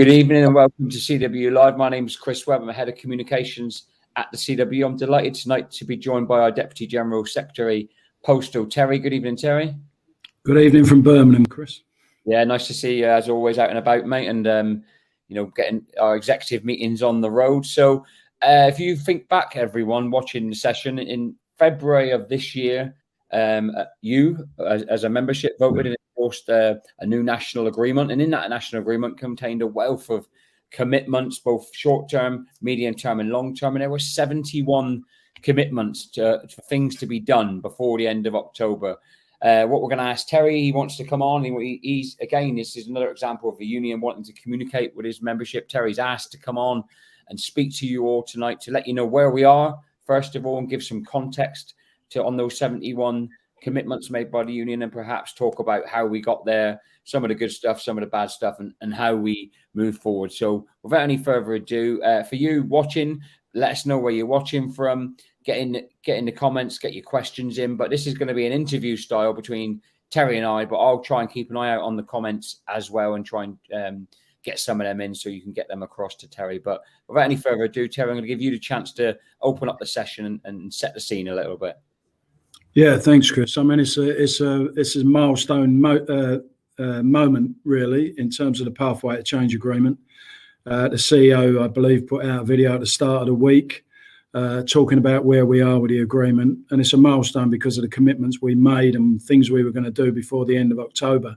Good evening and welcome to CW Live. My name is Chris Webb. I'm Head of Communications at the CW. I'm delighted tonight to be joined by our Deputy General Secretary, Postal, Terry. Good evening, Terry. Good evening from Birmingham, Chris. Yeah, nice to see you as always out and about, mate, and getting our executive meetings on the road. So if you think back, everyone watching the session in February of this year, you as a membership voted and endorsed a new national agreement, and in that national agreement contained a wealth of commitments, both short-term, medium-term and long-term, and there were 71 commitments for things to be done before the end of October. What we're going to ask Terry, he wants to come on. He's again, this is another example of the union wanting to communicate with his membership. Terry's asked to come on and speak to you all tonight to let you know where we are, first of all, and give some context on those 71 commitments made by the union, and perhaps talk about how we got there, some of the good stuff, some of the bad stuff, and how we move forward. So without any further ado, for you watching, let us know where you're watching from. Get in the comments, get your questions in. But this is going to be an interview style between Terry and I, but I'll try and keep an eye out on the comments as well and try and get some of them in so you can get them across to Terry. But without any further ado, Terry, I'm going to give you the chance to open up the session and set the scene a little bit. Yeah, thanks, Chris. I mean, it's a milestone moment, really, in terms of the Pathway to Change agreement. The CEO, I believe, put out a video at the start of the week talking about where we are with the agreement. And it's a milestone because of the commitments we made and things we were going to do before the end of October.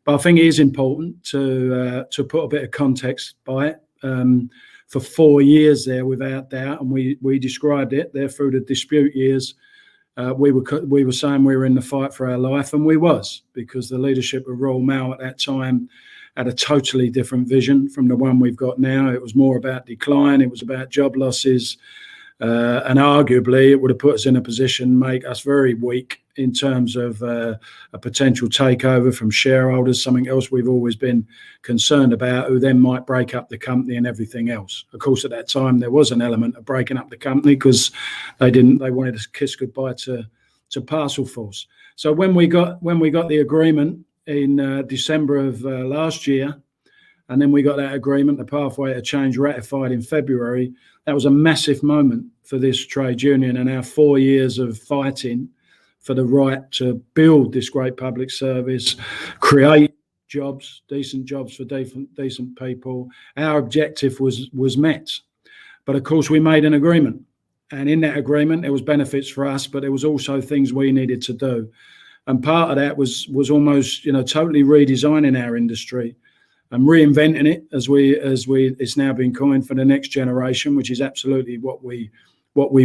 But I think it is important to put a bit of context by it. For 4 years there, without doubt, and we described it there through the dispute years, we were saying we were in the fight for our life, and we was, because the leadership of Royal Mail at that time had a totally different vision from the one we've got now. It was more about decline, it was about job losses, and arguably it would have put us in a position, make us very weak in terms of a potential takeover from shareholders, something else we've always been concerned about, who then might break up the company and everything else. Of course, at that time, there was an element of breaking up the company because they wanted to kiss goodbye to Parcel Force. So when we got the agreement in December of last year, and then we got that agreement, the Pathway to Change, ratified in February, that was a massive moment for this trade union and our 4 years of fighting for the right to build this great public service, create jobs, decent jobs for decent people. Our objective was met. But of course, we made an agreement. And in that agreement, there was benefits for us, but there was also things we needed to do. And part of that was almost, totally redesigning our industry and reinventing it as it's now been coined for the next generation, which is absolutely what we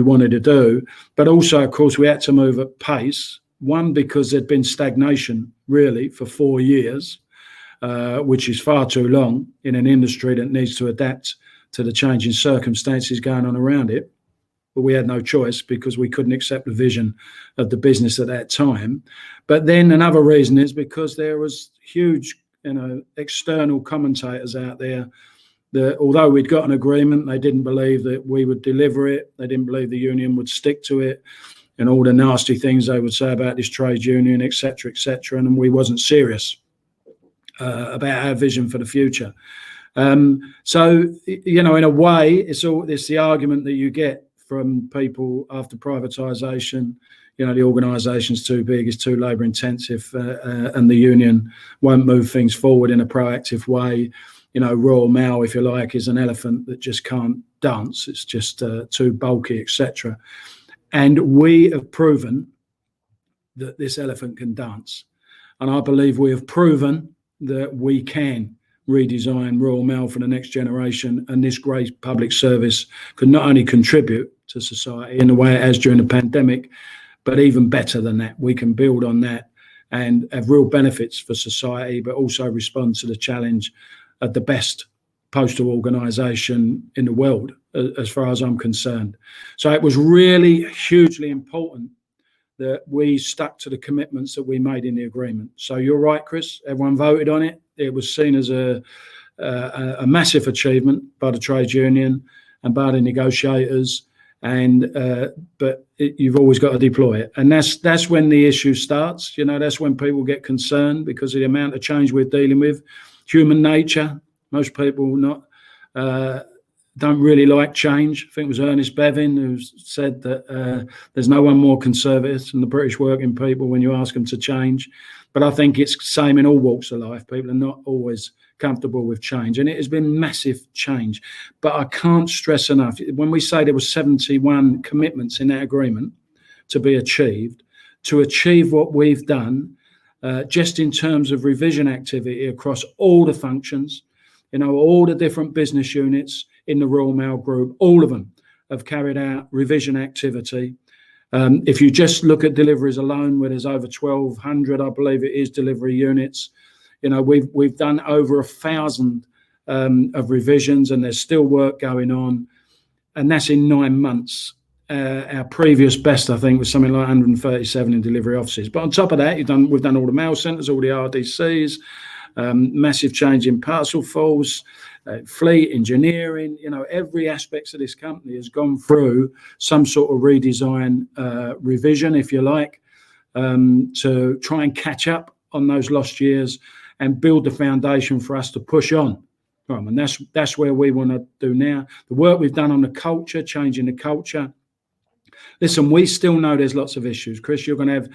wanted to do. But also, of course, we had to move at pace. One, because there'd been stagnation really for 4 years, which is far too long in an industry that needs to adapt to the changing circumstances going on around it. But we had no choice because we couldn't accept the vision of the business at that time. But then another reason is because there was huge, external commentators out there that, although we'd got an agreement, they didn't believe that we would deliver it. They didn't believe the union would stick to it, and all the nasty things they would say about this trade union, et cetera, and we wasn't serious about our vision for the future. So, in a way, it's the argument that you get from people after privatisation. The organisation's too big, it's too labour intensive, and the union won't move things forward in a proactive way. Royal Mail, if you like, is an elephant that just can't dance. It's just too bulky, etc. And we have proven that this elephant can dance. And I believe we have proven that we can redesign Royal Mail for the next generation, and this great public service can not only contribute to society in the way it has during the pandemic, but even better than that. We can build on that and have real benefits for society, but also respond to the challenge of the best postal organisation in the world, as far as I'm concerned. So it was really hugely important that we stuck to the commitments that we made in the agreement. So you're right, Chris, everyone voted on it. It was seen as a massive achievement by the trade union and by the negotiators. But you've always got to deploy it, and that's when the issue starts. That's when people get concerned because of the amount of change we're dealing with. Human nature, Most people don't really like change. I think it was Ernest Bevin who said that there's no one more conservative than the British working people when you ask them to change. But I think it's the same in all walks of life. People are not always comfortable with change, and it has been massive change. But I can't stress enough, when we say there were 71 commitments in that agreement to be achieved, to achieve what we've done, just in terms of revision activity across all the functions, all the different business units in the Royal Mail Group, all of them have carried out revision activity. If you just look at deliveries alone, where there's over 1,200, I believe it is, delivery units, we've done over 1,000 of revisions, and there's still work going on, and that's in 9 months. Our previous best, I think, was something like 137 in delivery offices. But on top of that, we've done all the mail centres, all the RDCs, massive change in parcel falls, fleet engineering. Every aspect of this company has gone through some sort of redesign, revision, if you like, to try and catch up on those lost years and build the foundation for us to push on. And that's where we want to do now. The work we've done on the culture, changing the culture. Listen, we still know there's lots of issues. Chris, you're going to have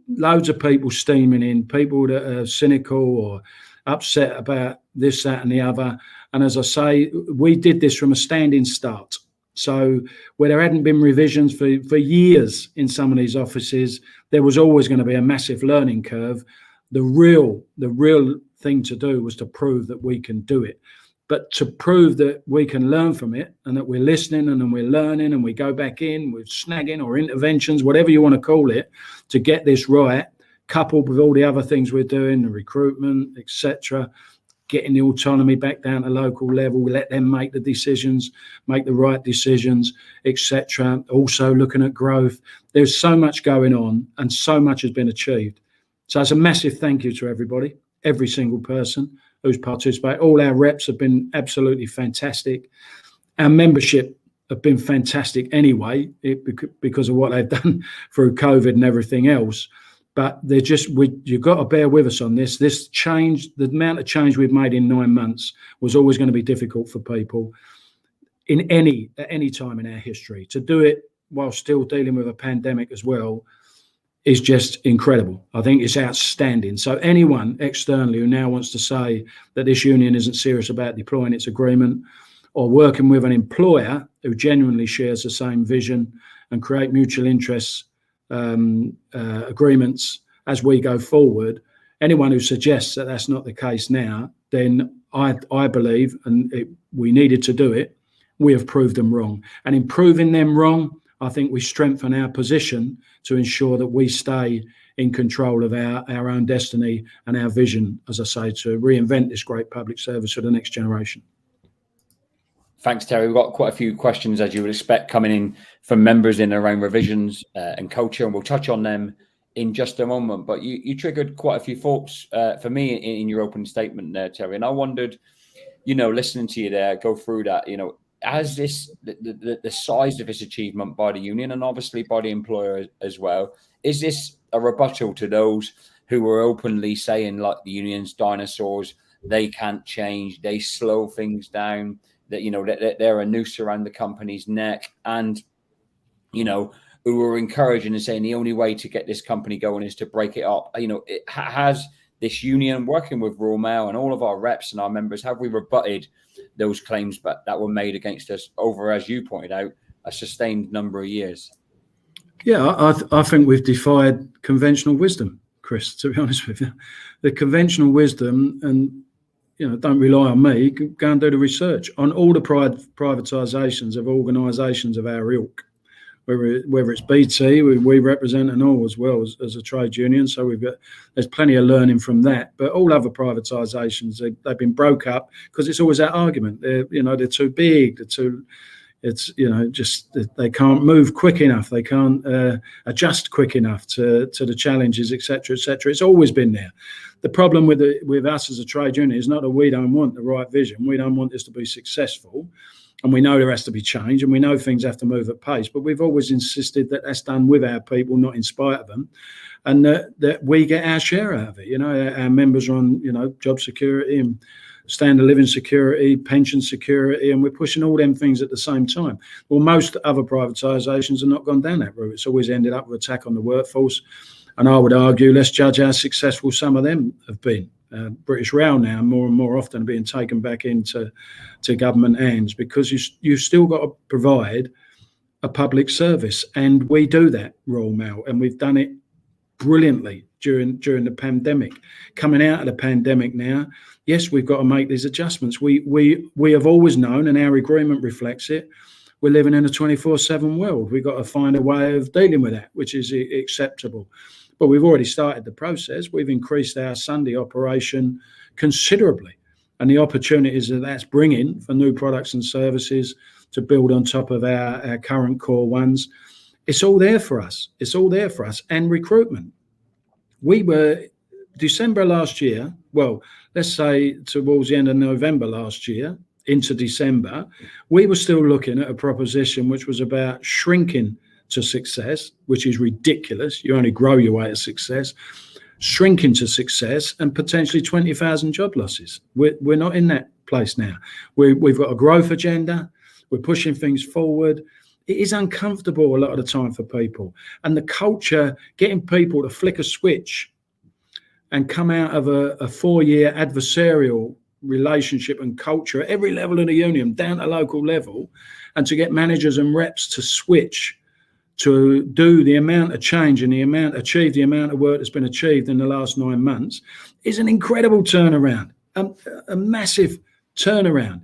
loads of people steaming in, people that are cynical or upset about this, that and the other. And as I say, we did this from a standing start. So where there hadn't been revisions for years in some of these offices, there was always going to be a massive learning curve. The real thing to do was to prove that we can do it. But to prove that we can learn from it and that we're listening and then we're learning and we go back in with snagging or interventions, whatever you want to call it, to get this right, coupled with all the other things we're doing, the recruitment, etc., getting the autonomy back down to local level, let them make the decisions, make the right decisions, etc. Also looking at growth. There's so much going on and so much has been achieved. So it's a massive thank you to everybody, every single person who's participated. All our reps have been absolutely fantastic. Our membership have been fantastic anyway, because of what they've done through COVID and everything else. But you've got to bear with us on this. This change, the amount of change we've made in 9 months was always going to be difficult for people at any time in our history. To do it while still dealing with a pandemic as well is just incredible. I think it's outstanding. So anyone externally who now wants to say that this union isn't serious about deploying its agreement or working with an employer who genuinely shares the same vision and create mutual interests agreements as we go forward, anyone who suggests that that's not the case now, then I believe, and we needed to do it, we have proved them wrong. And in proving them wrong, I think we strengthen our position to ensure that we stay in control of our own destiny and our vision, as I say, to reinvent this great public service for the next generation. Thanks, Terry. We've got quite a few questions, as you would expect, coming in from members in around revisions and culture, and we'll touch on them in just a moment. But you triggered quite a few thoughts for me in your opening statement there, Terry. And I wondered, listening to you there, go through that, as the size of this achievement by the union and obviously by the employer as well, is this a rebuttal to those who were openly saying, like, the union's dinosaurs, they can't change, they slow things down, that they're a noose around the company's neck, and who were encouraging and saying the only way to get this company going is to break it up? It has this union working with Royal Mail and all of our reps and our members, have we rebutted those claims that were made against us over, as you pointed out, a sustained number of years? Yeah, I think we've defied conventional wisdom, Chris, to be honest with you. The conventional wisdom, and don't rely on me, go and do the research on all the privatisations of organisations of our ilk, whether it's BT, we represent and all as well as a trade union. So there's plenty of learning from that. But all other privatisations, they've been broke up because it's always that argument. They're too big, they can't move quick enough, they can't adjust quick enough to the challenges, etc., etc. It's always been there. The problem with us as a trade union is not that we don't want the right vision. We don't want this to be successful, and we know there has to be change, and we know things have to move at pace. But we've always insisted that that's done with our people, not in spite of them, and that we get our share out of it. Our members are on job security and standard living security, pension security, and we're pushing all them things at the same time. Well, most other privatisations have not gone down that route. It's always ended up with attack on the workforce. And I would argue, let's judge how successful some of them have been. British Rail now more and more often being taken back into government hands, because you still got to provide a public service, and we do that, Royal Mail, and we've done it brilliantly during the pandemic. Coming out of the pandemic now, yes, we've got to make these adjustments. We have always known, and our agreement reflects it, we're living in a 24/7 world. We've got to find a way of dealing with that, which is acceptable. But we've already started the process. We've increased our Sunday operation considerably, and the opportunities that that's bringing for new products and services to build on top of our current core ones, it's all there for us. It's all there for us. And recruitment. We were, December last year, well, let's say towards the end of November last year, into December, we were still looking at a proposition which was about shrinking to success, which is ridiculous. You only grow your way to success. Shrinking to success and potentially 20,000 job losses. We're not in that place now. We've got a growth agenda. We're pushing things forward. It is uncomfortable a lot of the time for people. And the culture, getting people to flick a switch and come out of a 4-year adversarial relationship and culture at every level of the union, down to local level, and to get managers and reps to switch to do the amount of change and achieve the amount of work that's been achieved in the last 9 months is an incredible turnaround, a massive turnaround.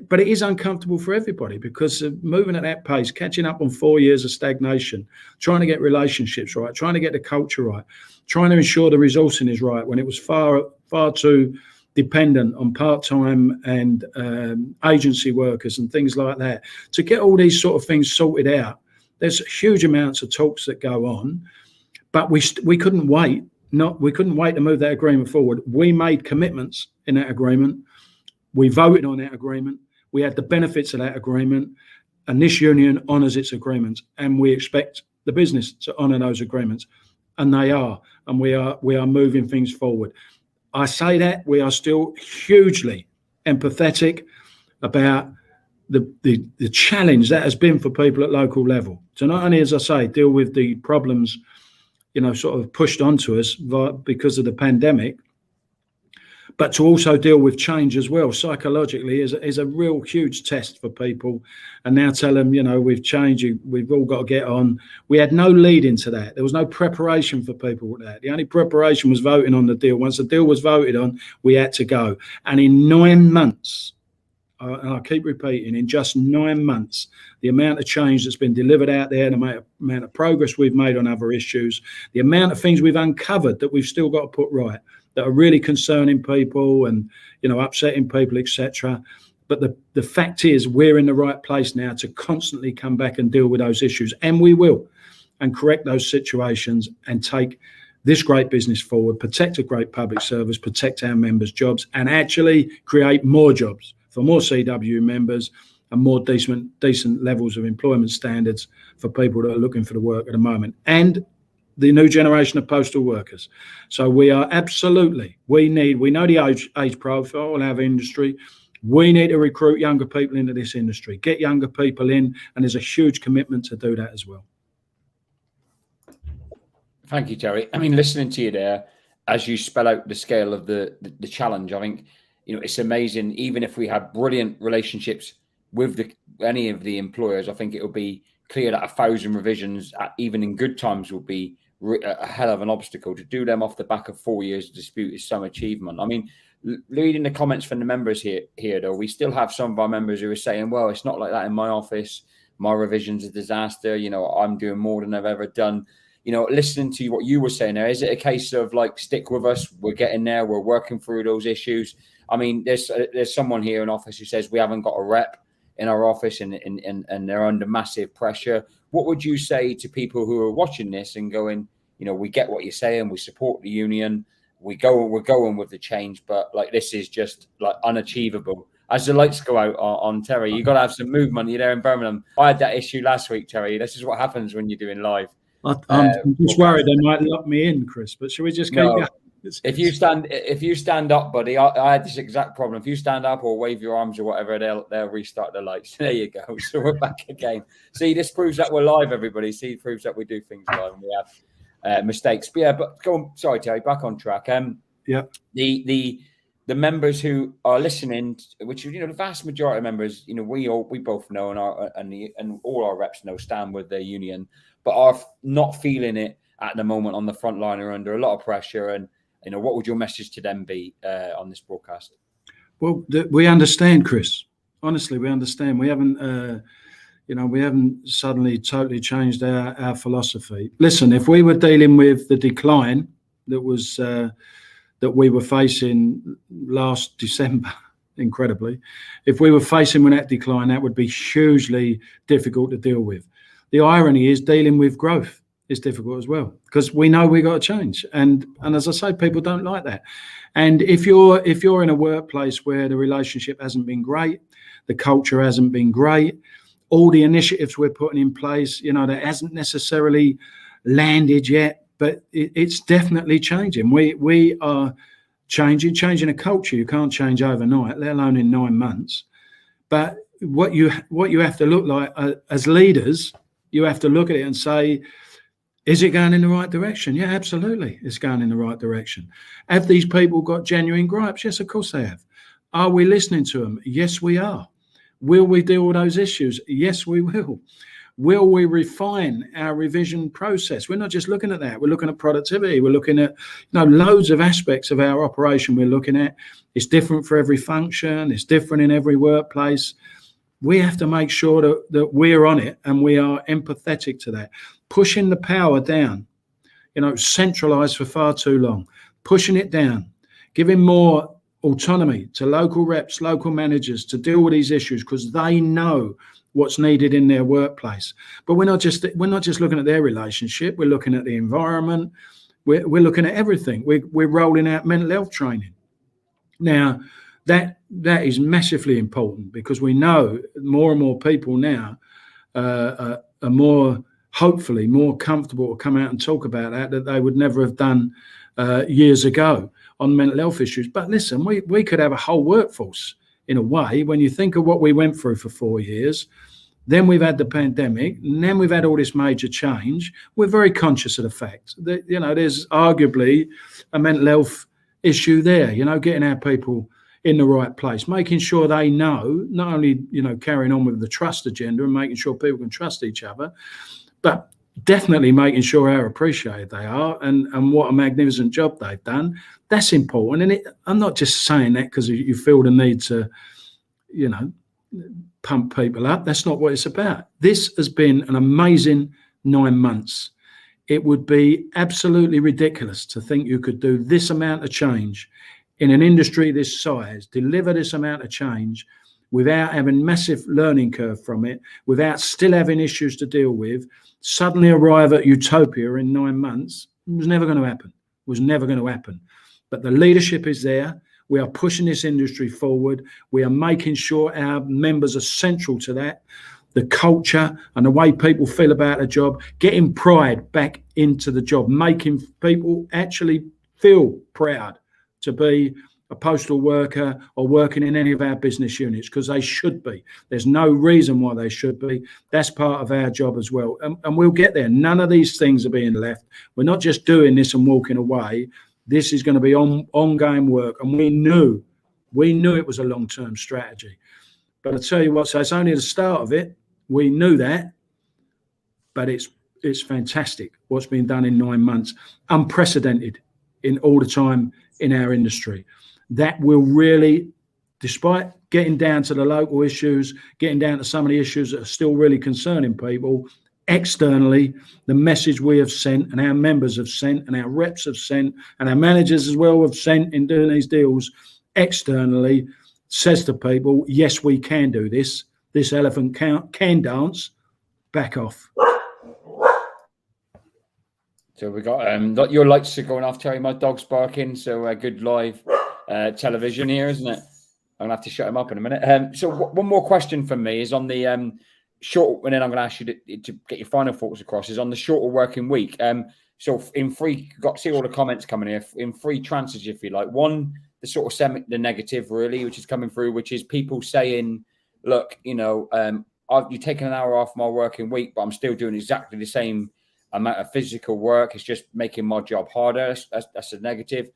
But it is uncomfortable for everybody, because moving at that pace, catching up on 4 years of stagnation, trying to get relationships right, trying to get the culture right, trying to ensure the resourcing is right when it was far too dependent on part-time and agency workers and things like that. To get all these sort of things sorted out, there's huge amounts of talks that go on, but we couldn't wait. We couldn't wait to move that agreement forward. We made commitments in that agreement. We voted on that agreement. We had the benefits of that agreement, and this union honours its agreements, and we expect the business to honour those agreements, and they are, and we are moving things forward. I say that we are still hugely empathetic about the challenge that has been for people at local level. So not only, as I say, deal with the problems, sort of pushed onto us because of the pandemic, but to also deal with change as well, psychologically, is a real huge test for people. And now tell them, we've changed, we've all got to get on. We had no lead into that. There was no preparation for people with that. The only preparation was voting on the deal. Once the deal was voted on, we had to go. And in 9 months, and I keep repeating, in just 9 months, the amount of change that's been delivered out there, the amount of progress we've made on other issues, the amount of things we've uncovered that we've still got to put right, that are really concerning people and, upsetting people, etc. But the fact is, we're in the right place now to constantly come back and deal with those issues, and we will, and correct those situations and take this great business forward, protect a great public service, protect our members' jobs, and actually create more jobs for more CW members and more decent levels of employment standards for people that are looking for the work at the moment, and the new generation of postal workers. So we are absolutely, we know the age profile of our industry. We need to recruit younger people into this industry, get younger people in, and there's a huge commitment to do that as well. Thank you, Terry. I mean, listening to you there, as you spell out the scale of the challenge, I think, it's amazing. Even if we had brilliant relationships with any of the employers, I think it would be clear that 1,000 revisions, even in good times, would be a hell of an obstacle. To do them off the back of 4 years of dispute is some achievement. I mean, reading the comments from the members here, though, we still have some of our members who are saying, well, it's not like that in my office. My revision's a disaster. I'm doing more than I've ever done. Listening to what you were saying there, is it a case of like, stick with us? We're getting there. We're working through those issues. I mean, there's someone here in office who says we haven't got a rep in our office and they're under massive pressure. What would you say to people who are watching this and going, we get what you're saying, we support the union, we're going with the change, but like, this is just like unachievable. As the lights go out on Terry, you've got to have some movement. You're there in Birmingham. I had that issue last week, Terry. This is what happens when you're doing live. I'm just worried they might lock me in, Chris, but should we just keep going? If you stand up, buddy, I had this exact problem. If you stand up or wave your arms or whatever, they'll restart the lights. There you go. So we're back again. See, this proves that we're live, everybody. See, it proves that we do things live and we have mistakes. But yeah, but go on. Sorry, Terry, back on track. Yeah. The members who are listening, which the vast majority of members, we both know and all our reps know stand with their union, but are not feeling it at the moment on the front line, are under a lot of pressure. And what would your message to them be on this broadcast? Well, we understand, Chris. Honestly, we understand. We haven't, we haven't suddenly totally changed our philosophy. Listen, if we were dealing with the decline that was that we were facing last December, incredibly, if we were facing with that decline, that would be hugely difficult to deal with. The irony is dealing with growth is difficult as well, because we know we got to change, and as I say, people don't like that. And if you're in a workplace where the relationship hasn't been great, the culture hasn't been great, all the initiatives we're putting in place, that hasn't necessarily landed yet, but it's definitely changing. We are changing a culture. You can't change overnight, let alone in 9 months. But what you have to look like as leaders, you have to look at it and say, is it going in the right direction? Yeah, absolutely, it's going in the right direction. Have these people got genuine gripes? Yes, of course they have. Are we listening to them? Yes, we are. Will we deal with those issues? Yes, we will. Will we refine our revision process? We're not just looking at that. We're looking at productivity. We're looking at loads of aspects of our operation we're looking at. It's different for every function. It's different in every workplace. We have to make sure that we're on it and we are empathetic to that. Pushing the power down, centralized for far too long. Pushing it down, giving more autonomy to local reps, local managers to deal with these issues, because they know what's needed in their workplace. But we're not just looking at their relationship. We're looking at the environment. We're looking at everything. We're rolling out mental health training. Now, that is massively important, because we know more and more people now are more, hopefully, more comfortable to come out and talk about that they would never have done years ago on mental health issues. But listen, we could have a whole workforce, in a way, when you think of what we went through for 4 years. Then we've had the pandemic, and then we've had all this major change. We're very conscious of the fact that, there's arguably a mental health issue there, getting our people in the right place, making sure they know, not only, carrying on with the trust agenda and making sure people can trust each other, but definitely making sure how appreciated they are and what a magnificent job they've done. That's important. And I'm not just saying that because you feel the need to, pump people up. That's not what it's about. This has been an amazing 9 months. It would be absolutely ridiculous to think you could do this amount of change in an industry this size, deliver this amount of change without having massive learning curve from it, without still having issues to deal with, suddenly arrive at utopia in 9 months. It was never going to happen. But the leadership is there. We are pushing this industry forward. We are making sure our members are central to that. The culture and the way people feel about a job, getting pride back into the job, making people actually feel proud to be a postal worker or working in any of our business units, because they should be. There's no reason why they should be. That's part of our job as well. And we'll get there. None of these things are being left. We're not just doing this and walking away. This is going to be ongoing work. And we knew it was a long-term strategy. But I tell you what, so it's only the start of it. We knew that. But it's fantastic what's been done in 9 months. Unprecedented in all the time in our industry. That will really, despite getting down to the local issues, getting down to some of the issues that are still really concerning people, externally, the message we have sent and our members have sent and our reps have sent and our managers as well have sent in doing these deals externally says to people, yes, we can do this. This elephant can dance. Back off. So we got your lights are going off, Terry. My dog's barking. So good live television here, isn't it? I'm gonna have to shut him up in a minute. So one more question from me is on the short, and then I'm going to ask you to get your final thoughts across. Is on the shorter working week. So got to see all the comments coming here in three tranches, if you like. One, the sort of the negative really, which is coming through, which is people saying, look, you're taking an hour off my working week, but I'm still doing exactly the same amount of physical work. It's just making my job harder. That's a negative.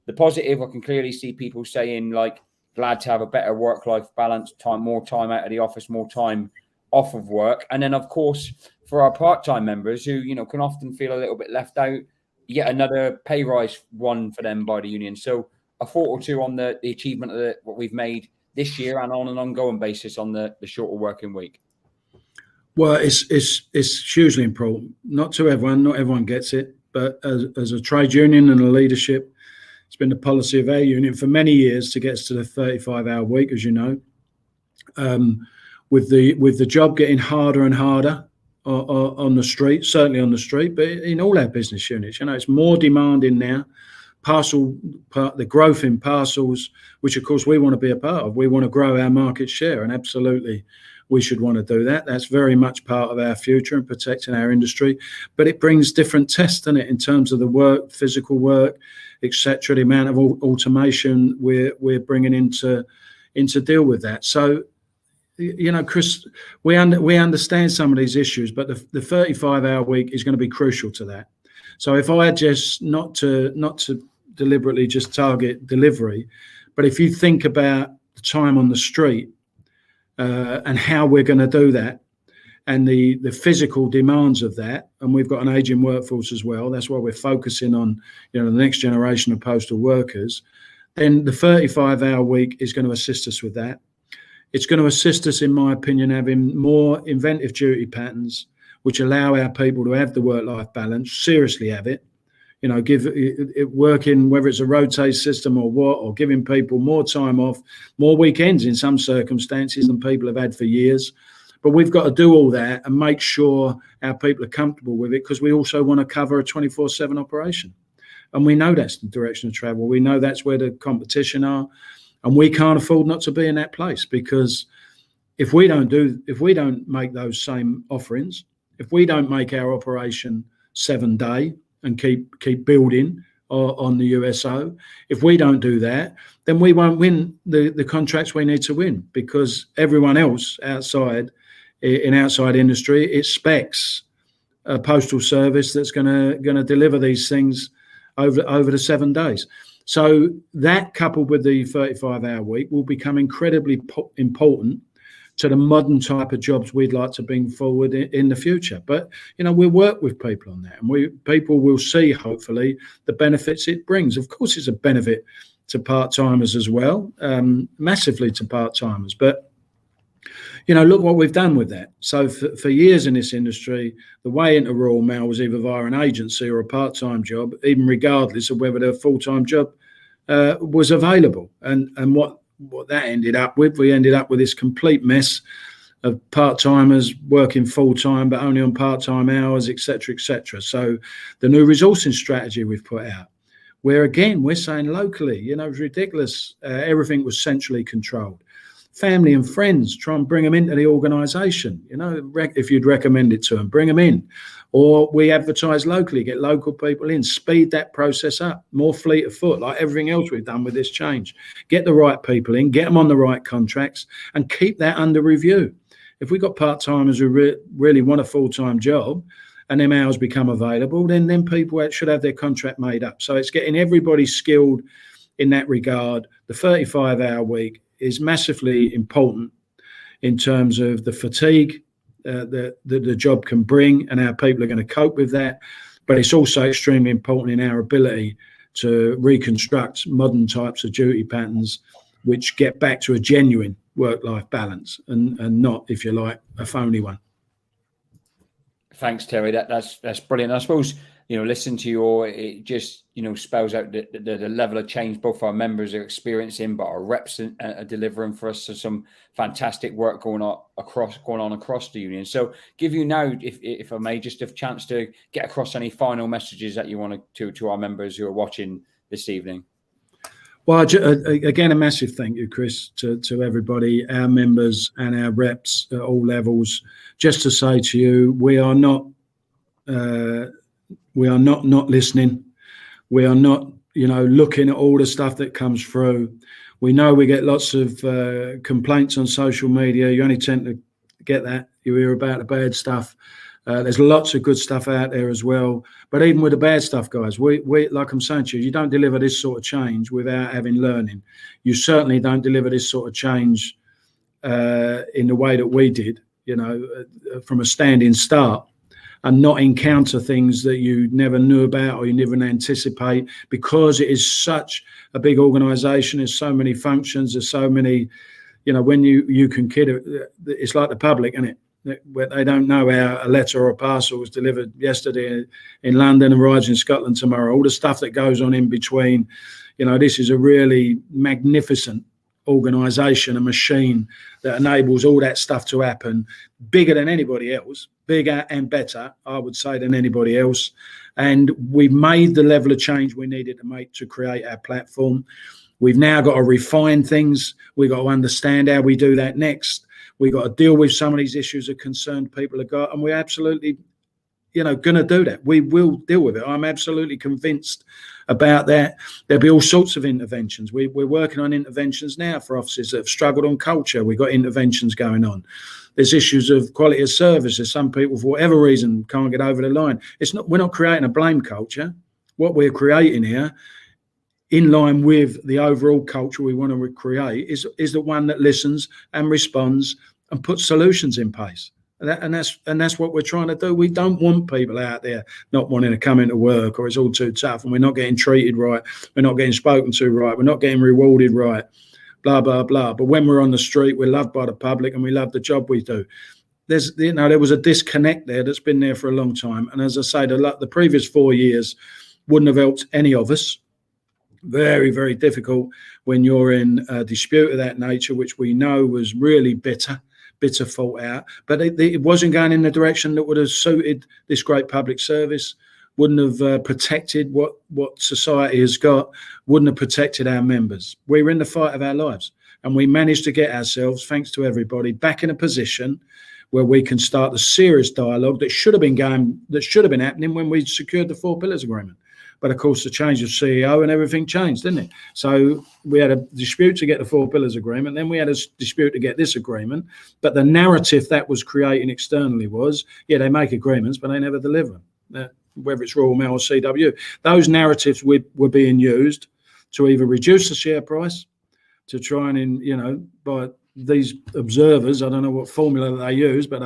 The positive, I can clearly see people saying, like, glad to have a better work-life balance, more time out of the office, more time off of work. And then, of course, for our part-time members who, can often feel a little bit left out, yet another pay rise won for them by the union. So a thought or two on the achievement of what we've made this year and on an ongoing basis on the shorter working week. Well, it's hugely important. Not everyone gets it, but as a trade union and a leadership, it's been the policy of our union for many years to get us to the 35-hour week, as you know. With the job getting harder and harder on the street, certainly on the street, but in all our business units, it's more demanding now. The growth in parcels, which of course we want to be a part of. We want to grow our market share, and absolutely we should want to do that. That's very much part of our future and protecting our industry. But it brings different tests, doesn't it, in terms of the work, physical work, etc. The amount of automation we're bringing in to deal with that. So, Chris, we understand some of these issues, but the 35-hour week is going to be crucial to that. So if I had just not to deliberately just target delivery, but if you think about the time on the street and how we're going to do that, and the physical demands of that, and we've got an aging workforce as well. That's why we're focusing on the next generation of postal workers. Then the 35-hour week is going to assist us with that. It's going to assist us, in my opinion, having more inventive duty patterns, which allow our people to have the work-life balance, seriously have it, give it working, whether it's a rotate system or what, or giving people more time off, more weekends in some circumstances than people have had for years. But we've got to do all that and make sure our people are comfortable with it, because we also want to cover a 24/7 operation. And we know that's the direction of travel. We know that's where the competition are. And we can't afford not to be in that place, because if we don't make those same offerings, if we don't make our operation 7-day and keep building on the USO, if we don't do that, then we won't win the contracts we need to win, because everyone else outside industry expects a postal service that's going to deliver these things over the 7 days. So that, coupled with the 35-hour week, will become incredibly important to the modern type of jobs we'd like to bring forward in the future. But, we'll work with people on that, and people will see, hopefully, the benefits it brings. Of course, it's a benefit to part-timers as well, massively to part-timers. But, look what we've done with that. So for years in this industry, the way into Royal Mail was either via an agency or a part-time job, even regardless of whether their full-time job was available. And what that ended up with, we ended up with this complete mess of part-timers working full-time but only on part-time hours, etc., etc. So the new resourcing strategy we've put out, where again we're saying locally, it was ridiculous. Everything was centrally controlled. Family and friends, try and bring them into the organisation. If you'd recommend it to them, bring them in. Or we advertise locally, get local people in, speed that process up, more fleet of foot, like everything else we've done with this change. Get the right people in, get them on the right contracts, and keep that under review. If we've got part-timers who really want a full-time job and them hours become available, then people should have their contract made up. So it's getting everybody skilled in that regard. The 35-hour week is massively important in terms of the fatigue that the job can bring, and our people are going to cope with that. But it's also extremely important in our ability to reconstruct modern types of duty patterns which get back to a genuine work-life balance and not, if you like, a phony one. Thanks, Terry. That's brilliant. I suppose, listen to it just, spells out the level of change both our members are experiencing, but our reps are delivering for us. So some fantastic work going on across the union. So give you now, if I may, just a chance to get across any final messages that you want to our members who are watching this evening. Well, again, a massive thank you, Chris, to everybody, our members and our reps at all levels. Just to say to you, we are not We are not listening. We are not, looking at all the stuff that comes through. We know we get lots of complaints on social media. You only tend to get that. You hear about the bad stuff. There's lots of good stuff out there as well. But even with the bad stuff, guys, we like I'm saying to you, you don't deliver this sort of change without having learning. You certainly don't deliver this sort of change in the way that we did, from a standing start, and not encounter things that you never knew about or you never anticipate, because it is such a big organisation. There's so many functions. There's so many, when you can kid it, it's like the public, isn't it? They don't know how a letter or a parcel was delivered yesterday in London and arrives in Scotland tomorrow. All the stuff that goes on in between. This is a really magnificent organisation, a machine that enables all that stuff to happen, bigger than anybody else, bigger and better, I would say, than anybody else. And we've made the level of change we needed to make to create our platform. We've now got to refine things. We've got to understand how we do that next. We've got to deal with some of these issues that concerned people have got, and we're absolutely, going to do that. We will deal with it. I'm absolutely convinced about that. There'll be all sorts of interventions. We're working on interventions now for offices that have struggled on culture. We've got interventions going on. There's issues of quality of services. Some people, for whatever reason, can't get over the line. We're not creating a blame culture. What we're creating here, in line with the overall culture we want to create, is the one that listens and responds and puts solutions in place. And that's what we're trying to do. We don't want people out there not wanting to come into work, or it's all too tough and we're not getting treated right, we're not getting spoken to right, we're not getting rewarded right, blah, blah, blah. But when we're on the street, we're loved by the public and we love the job we do. There was a disconnect there that's been there for a long time. And as I say, the previous 4 years wouldn't have helped any of us. Very, very difficult when you're in a dispute of that nature, which we know was really bitter thought out, but it wasn't going in the direction that would have suited this great public service, wouldn't have protected what society has got, wouldn't have protected our members. We were in the fight of our lives, and we managed to get ourselves, thanks to everybody, back in a position where we can start the serious dialogue that should have been happening when we secured the 4 Pillars Agreement. But of course, the change of CEO and everything changed, didn't it? So we had a dispute to get the 4 Pillars Agreement. Then we had a dispute to get this agreement. But the narrative that was creating externally was, they make agreements, but they never deliver them. Whether it's Royal Mail or CW. Those narratives were being used to either reduce the share price, to try and, by these observers, I don't know what formula they use, but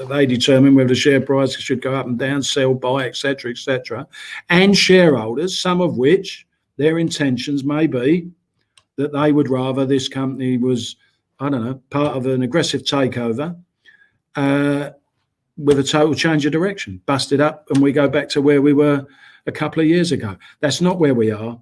they determine whether the share price should go up and down, sell, buy, etc., and shareholders, some of which their intentions may be that they would rather this company was, part of an aggressive takeover with a total change of direction, busted up, and we go back to where we were a couple of years ago. That's not where we are,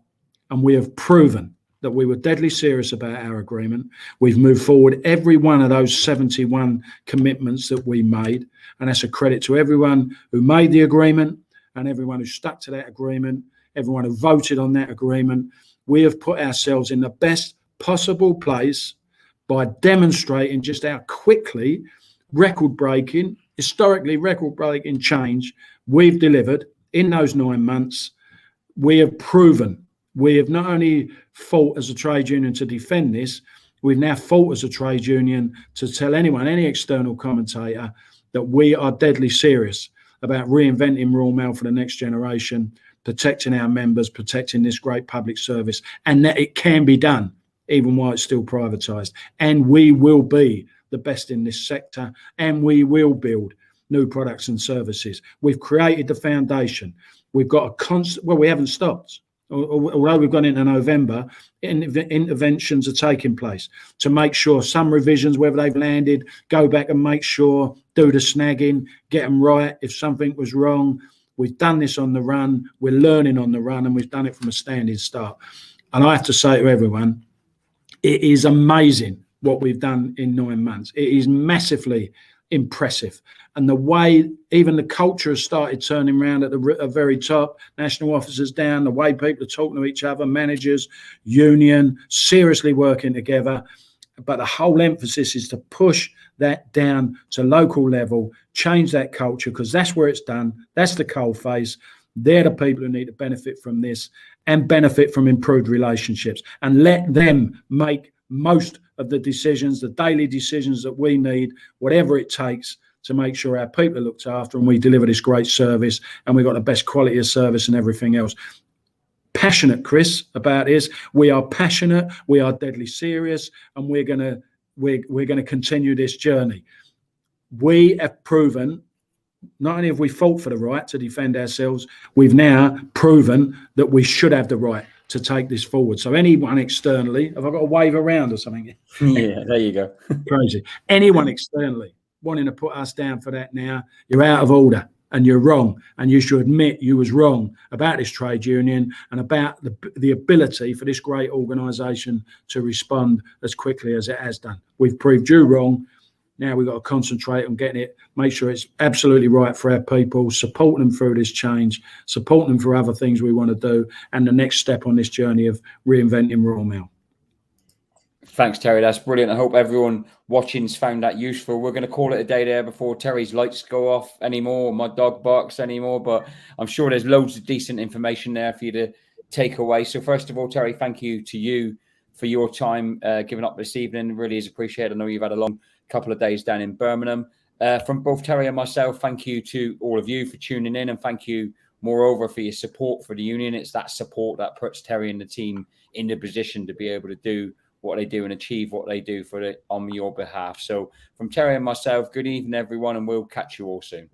and we have proven that we were deadly serious about our agreement. We've moved forward every one of those 71 commitments that we made, and that's a credit to everyone who made the agreement and everyone who stuck to that agreement, everyone who voted on that agreement. We have put ourselves in the best possible place by demonstrating just how quickly historically record-breaking change we've delivered in those 9 months. We have proven. We have not only fought as a trade union to defend this, we've now fought as a trade union to tell anyone, any external commentator, that we are deadly serious about reinventing Royal Mail for the next generation, protecting our members, protecting this great public service, and that it can be done even while it's still privatised. And we will be the best in this sector, and we will build new products and services. We've created the foundation. We've got a constant, we haven't stopped. Although we've gone into November, interventions are taking place to make sure some revisions, whether they've landed, go back and make sure, do the snagging, get them right. If something was wrong, we've done this on the run, we're learning on the run, and we've done it from a standing start. And I have to say to everyone, it is amazing what we've done in 9 months. It is massively impressive. And the way even the culture has started turning around at the very top, national officers down, the way people are talking to each other, managers, union, seriously working together. But the whole emphasis is to push that down to local level, change that culture, because that's where it's done. That's the coalface. They're the people who need to benefit from this and benefit from improved relationships, and let them make most of the decisions, the daily decisions that we need, whatever it takes, to make sure our people are looked after and we deliver this great service and we've got the best quality of service and everything else. Passionate, Chris, about this. We are passionate, we are deadly serious, and we're gonna continue this journey. We have proven, not only have we fought for the right to defend ourselves, we've now proven that we should have the right to take this forward. So anyone externally, have I got to wave around or something? Yeah, there you go. Crazy. Anyone externally wanting to put us down for that now, you're out of order and you're wrong. And you should admit you was wrong about this trade union and about the ability for this great organisation to respond as quickly as it has done. We've proved you wrong. Now we've got to concentrate on getting it, make sure it's absolutely right for our people, support them through this change, support them for other things we want to do, and the next step on this journey of reinventing Royal Mail. Thanks, Terry. That's brilliant. I hope everyone watching's found that useful. We're going to call it a day there before Terry's lights go off anymore, my dog barks anymore, but I'm sure there's loads of decent information there for you to take away. So first of all, Terry, thank you to you for your time giving up this evening. Really is appreciated. I know you've had a long couple of days down in Birmingham. From both Terry and myself, thank you to all of you for tuning in, and thank you moreover for your support for the union. It's that support that puts Terry and the team in the position to be able to do what they do and achieve what they do on your behalf. So from Terry and myself, good evening, everyone, and we'll catch you all soon.